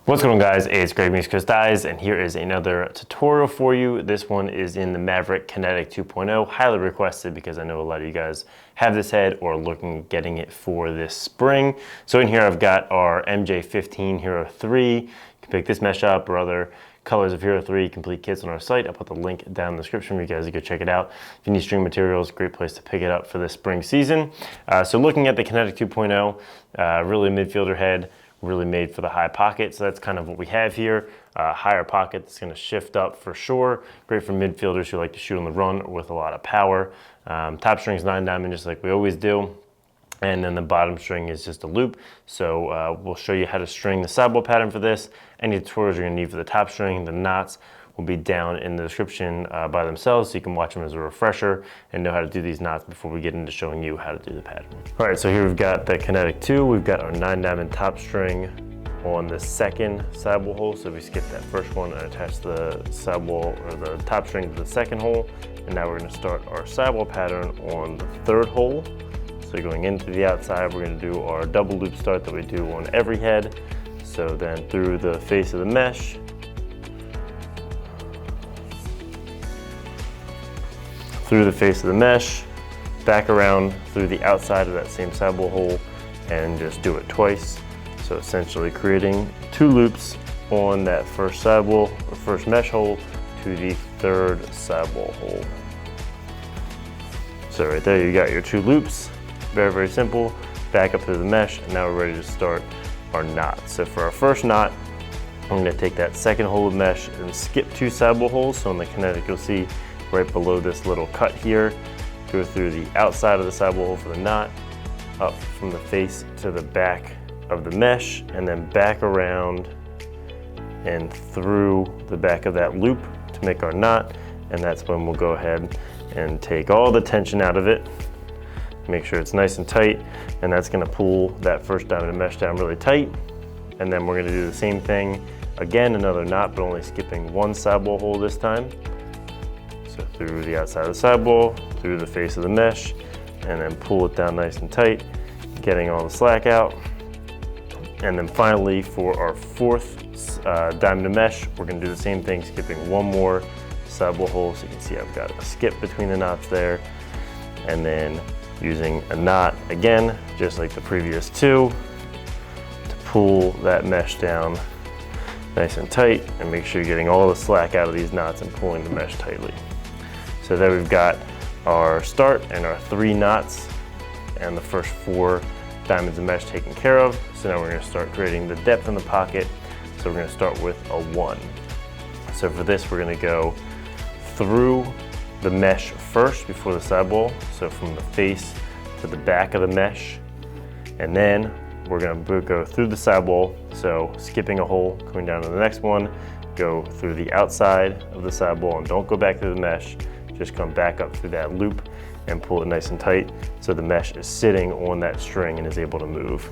What's going on, guys? It's Greg and here is another tutorial for you. This one is in the Maverik Kinetik 2.0, highly requested because I know a lot of you guys have this head or are looking at getting it for this spring. So in here I've got our MJ15 Hero 3. You can pick this mesh up or other colors of Hero 3 complete kits on our site. I'll put the link down in the description for you guys to go check it out. If you need string materials, great place to pick it up for this spring season. So looking at the Kinetik 2.0, really midfielder head, really made for the high pocket. So that's kind of what we have here. Higher pocket that's going to shift up for sure. Great for midfielders who like to shoot on the run with a lot of power. Top string's 9 diamond, just like we always do. And then the bottom string is just a loop. So we'll show you how to string the sidewall pattern for this. Any tutorials you're going to need for the top string, the knots will be down in the description by themselves, so you can watch them as a refresher and know how to do these knots before we get into showing you how to do the pattern. All right, so here we've got the Kinetik 2. We've got our 9 diamond top string on the second sidewall hole. So we skip that first one and attach the sidewall or the top string to the second hole. And now we're going to start our sidewall pattern on the third hole. So going into the outside, we're going to do our double loop start that we do on every head. So then through the face of the mesh, back around through the outside of that same sidewall hole and just do it twice. So essentially creating 2 loops on that first sidewall or first mesh hole to the third sidewall hole. So right there you got your 2 loops. Very, very simple. Back up through the mesh, and now we're ready to start our knot. So for our first knot, I'm going to take that second hole of mesh and skip 2 sidewall holes. So on the Kinetik, you'll see right below this little cut here, go through the outside of the sidewall hole for the knot, up from the face to the back of the mesh, and then back around and through the back of that loop to make our knot. And that's when we'll go ahead and take all the tension out of it. Make sure it's nice and tight, and that's gonna pull that first diamond mesh down really tight. And then we're gonna do the same thing again, another knot, but only skipping 1 sidewall hole this time. So through the outside of the sidewall, through the face of the mesh, and then pull it down nice and tight, getting all the slack out. And then finally, for our 4th diamond mesh, we're gonna do the same thing, skipping 1 more sidewall hole. So you can see I've got a skip between the knots there. And then using a knot again, just like the previous 2, to pull that mesh down nice and tight and make sure you're getting all the slack out of these knots and pulling the mesh tightly. So there we've got our start and our 3 knots and the first 4 diamonds of mesh taken care of. So now we're going to start creating the depth in the pocket. So we're going to start with a 1. So for this, we're going to go through the mesh first before the sidewall. So from the face to the back of the mesh. And then we're going to go through the sidewall. So skipping a hole, coming down to the next one, go through the outside of the sidewall and don't go back through the mesh. Just come back up through that loop and pull it nice and tight so the mesh is sitting on that string and is able to move.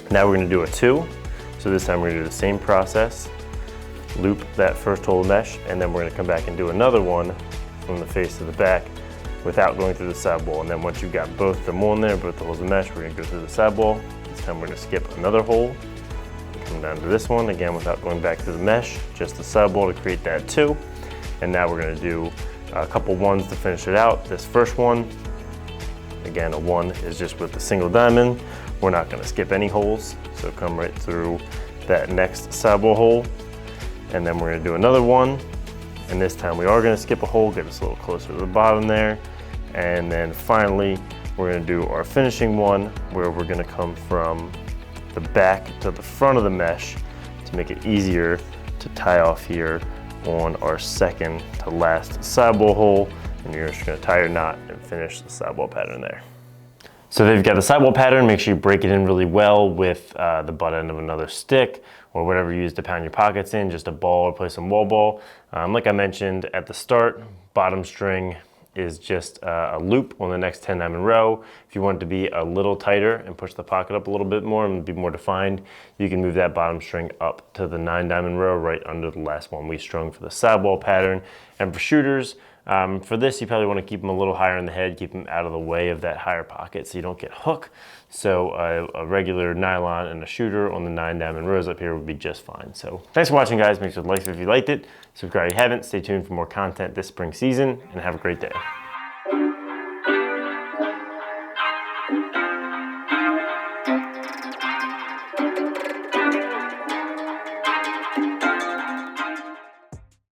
Now we're going to do a 2. So this time we're going to do the same process. Loop that first hole of mesh, and then we're going to come back and do another one from the face to the back without going through the sidewall. And then once you've got both of them on there, both the holes of mesh, we're going to go through the sidewall. This time we're going to skip another hole, come down to this one again without going back through the mesh, just the sidewall to create that 2. And now we're going to do a couple 1s to finish it out. This first one, again, a 1 is just with the single diamond. We're not going to skip any holes, so come right through that next sidewall hole. And then we're going to do another 1. And this time we are going to skip a hole, get us a little closer to the bottom there. And then finally, we're going to do our finishing 1 where we're going to come from the back to the front of the mesh to make it easier to tie off here on our second to last sidewall hole. And you're just going to tie your knot and finish the sidewall pattern there. So there you've got the sidewall pattern. Make sure you break it in really well with the butt end of another stick or whatever you use to pound your pockets in, just a ball or play some wall ball. Like I mentioned at the start, bottom string is just a loop on the next 10 diamond row. If you want it to be a little tighter and push the pocket up a little bit more and be more defined, you can move that bottom string up to the 9 diamond row right under the last one we strung for the sidewall pattern. And for shooters, For this, you probably want to keep them a little higher in the head, keep them out of the way of that higher pocket so you don't get hook. So a regular nylon and a shooter on the 9 diamond rose up here would be just fine. So thanks for watching, guys. Make sure to like if you liked it. Subscribe if you haven't. Stay tuned for more content this spring season, and have a great day.